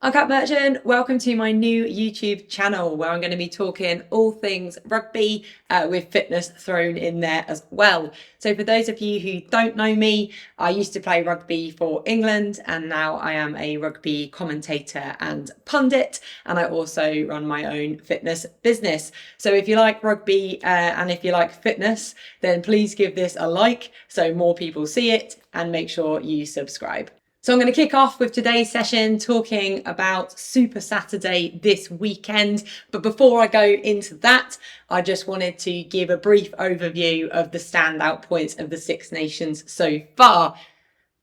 I'm Kat Merchant. Welcome to my new YouTube channel where I'm going to be talking all things rugby with fitness thrown in there as well. So for those of you who don't know me, I used to play rugby for England and now I am a rugby commentator and pundit, and I also run my own fitness business. So if you like rugby and if you like fitness, then please give this a like so more people see it, and make sure you subscribe. So I'm going to kick off with today's session talking about Super Saturday this weekend. But before I go into that, I just wanted to give a brief overview of the standout points of the Six Nations so far.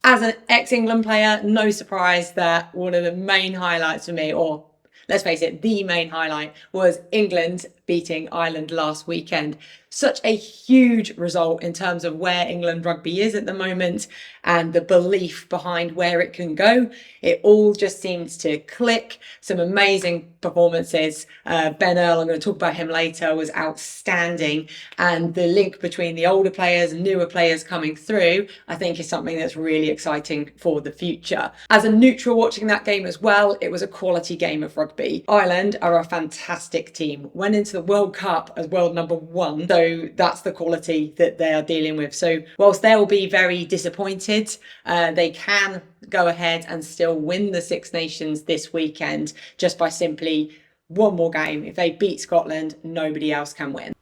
As an ex-England player, no surprise that one of the main highlights for me, or let's face it, the main highlight, was England beating Ireland last weekend. Such a huge result in terms of where England rugby is at the moment and the belief behind where it can go. It all just seems to click. Some amazing performances. Ben Earl, I'm going to talk about him later, was outstanding. And the link between the older players and newer players coming through, I think, is something that's really exciting for the future. As a neutral watching that game as well, it was a quality game of rugby. Ireland are a fantastic team. Went into the World Cup as world number 1. So that's the quality that they are dealing with. So whilst they'll be very disappointed, they can go ahead and still win the Six Nations this weekend just by simply one more game. If they beat Scotland, nobody else can win.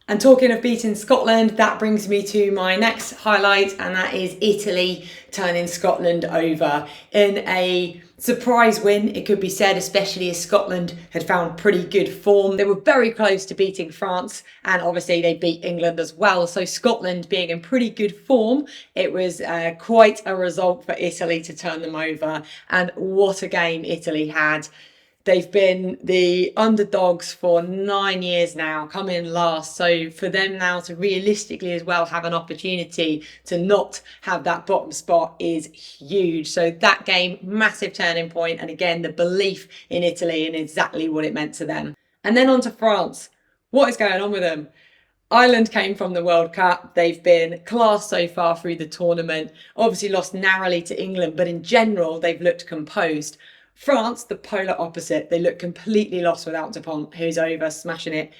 And talking of beating Scotland, that brings me to my next highlight, and that is Italy turning Scotland over in a surprise win, it could be said, especially as Scotland had found pretty good form. They were very close to beating France, and obviously they beat England as well. So Scotland being in pretty good form, it was quite a result for Italy to turn them over. And what a game Italy had. They've been the underdogs for 9 years now, come in last. So for them now to realistically as well have an opportunity to not have that bottom spot is huge. So that game, massive turning point. And again, the belief in Italy and exactly what it meant to them. And then on to France. What is going on with them? Ireland came from the World Cup. They've been class so far through the tournament. Obviously lost narrowly to England, but in general, they've looked composed. France, the polar opposite. They look completely lost without Dupont, who's over smashing it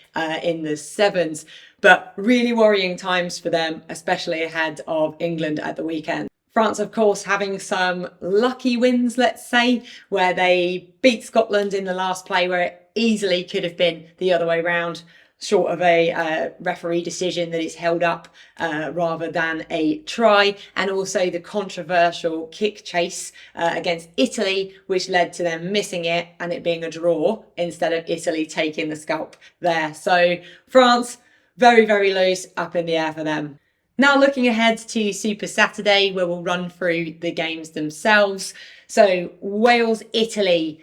in the sevens. But really worrying times for them, especially ahead of England at the weekend. France, of course, having some lucky wins, let's say, where they beat Scotland in the last play where it easily could have been the other way round, short of a referee decision that is held up rather than a try, and also the controversial kick chase against Italy, which led to them missing it and it being a draw instead of Italy taking the scalp there. So France, very, very loose, up in the air for them. Now looking ahead to Super Saturday, where we'll run through the games themselves. So Wales, Italy,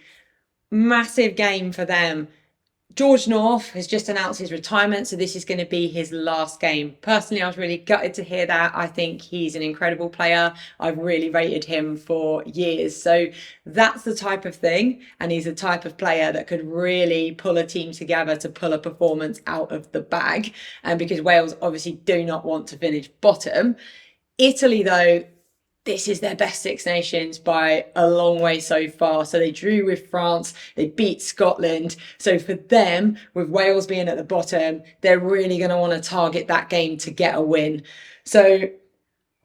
massive game for them. George North has just announced his retirement, so this is going to be his last game. Personally, I was really gutted to hear that. I think he's an incredible player. I've really rated him for years. So that's the type of thing, and he's the type of player that could really pull a team together to pull a performance out of the bag. And because Wales obviously do not want to finish bottom. Italy, though, this is their best Six Nations by a long way so far. So they drew with France, they beat Scotland. So for them, with Wales being at the bottom, they're really going to want to target that game to get a win. So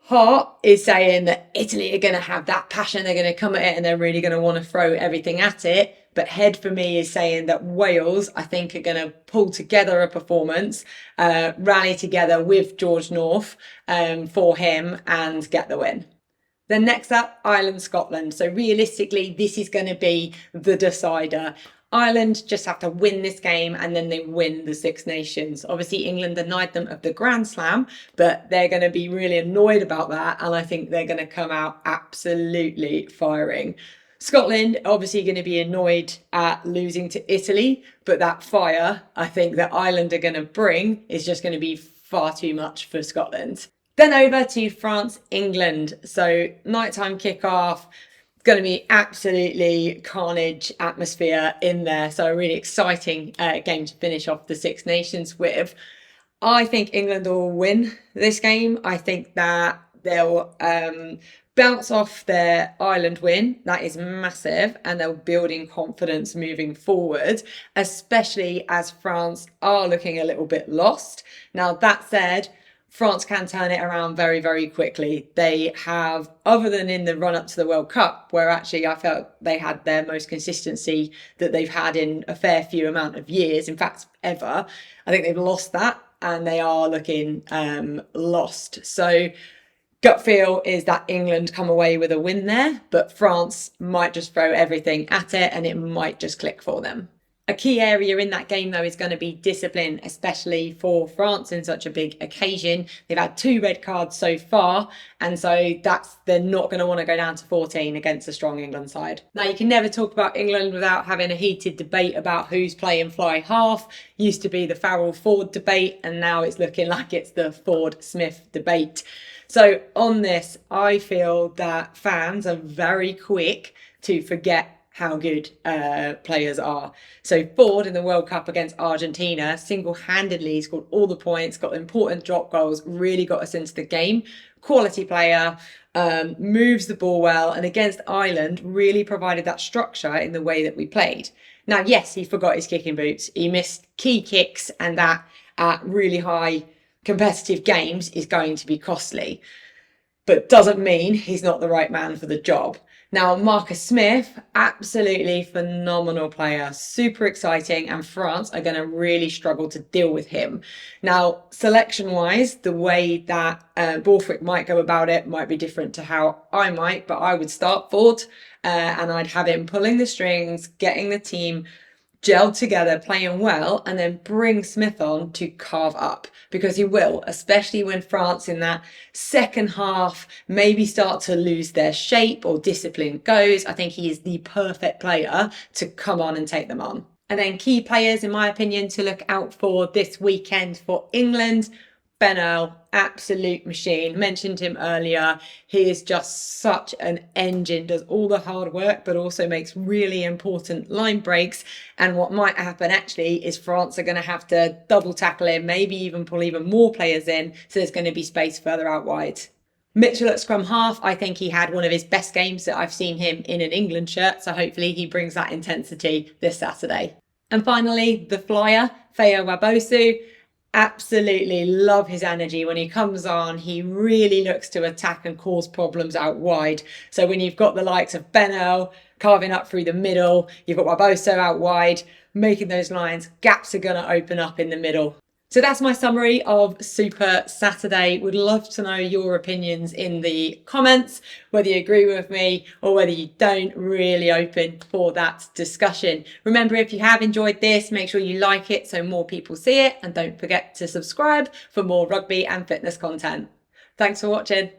heart is saying that Italy are going to have that passion, they're going to come at it and they're really going to want to throw everything at it. But head for me is saying that Wales, I think, are going to pull together a performance, rally together with George North for him and get the win. Then next up, Ireland, Scotland. So realistically, this is going to be the decider. Ireland just have to win this game and then they win the Six Nations. Obviously, England denied them of the Grand Slam, but they're going to be really annoyed about that. And I think they're going to come out absolutely firing. Scotland obviously going to be annoyed at losing to Italy, but that fire I think that Ireland are going to bring is just going to be far too much for Scotland. Then over to France, England. So nighttime kickoff. It's going to be absolutely carnage atmosphere in there. So a really exciting game to finish off the Six Nations with. I think England will win this game. I think that they'll bounce off their Ireland win. That is massive, and they're building confidence moving forward, especially as France are looking a little bit lost. Now, that said, France can turn it around very, very quickly. They have, other than in the run up to the World Cup, where actually I felt they had their most consistency that they've had in a fair few amount of years, in fact, ever. I think they've lost that and they are looking lost. So gut feel is that England come away with a win there, but France might just throw everything at it and it might just click for them. A key area in that game, though, is going to be discipline, especially for France in such a big occasion. They've had 2 red cards so far, and so they're not going to want to go down to 14 against a strong England side. Now, you can never talk about England without having a heated debate about who's playing fly half. Used to be the Farrell-Ford debate, and now it's looking like it's the Ford-Smith debate. So on this, I feel that fans are very quick to forget how good players are. So Ford in the World Cup against Argentina single-handedly scored all the points, got important drop goals, really got us into the game. Quality player, moves the ball well, and against Ireland really provided that structure in the way that we played. Now, yes, he forgot his kicking boots. He missed key kicks, and that at really high competitive games is going to be costly, but doesn't mean he's not the right man for the job. Now, Marcus Smith, absolutely phenomenal player, super exciting, and France are going to really struggle to deal with him. Now, selection-wise, the way that Borthwick might go about it might be different to how I might, but I would start Ford and I'd have him pulling the strings, getting the team gelled together, playing well, and then bring Smith on to carve up, because he will, especially when France in that second half maybe start to lose their shape or discipline goes. I think he is the perfect player to come on and take them on. And then key players, in my opinion, to look out for this weekend for England. Ben Earl, absolute machine. Mentioned him earlier. He is just such an engine, does all the hard work, but also makes really important line breaks. And what might happen actually is France are going to have to double tackle him, maybe even pull even more players in. So there's going to be space further out wide. Mitchell at scrum half, I think he had one of his best games that I've seen him in an England shirt. So hopefully he brings that intensity this Saturday. And finally, the flyer, Feo Wabosu. Absolutely love his energy. When he comes on, he really looks to attack and cause problems out wide. So when you've got the likes of Ben Earl carving up through the middle, you've got Waboso out wide, making those lines, gaps are going to open up in the middle. So that's my summary of Super Saturday. Would love to know your opinions in the comments, whether you agree with me or whether you don't. Really open for that discussion. Remember, if you have enjoyed this, make sure you like it so more people see it, and don't forget to subscribe for more rugby and fitness content. Thanks for watching.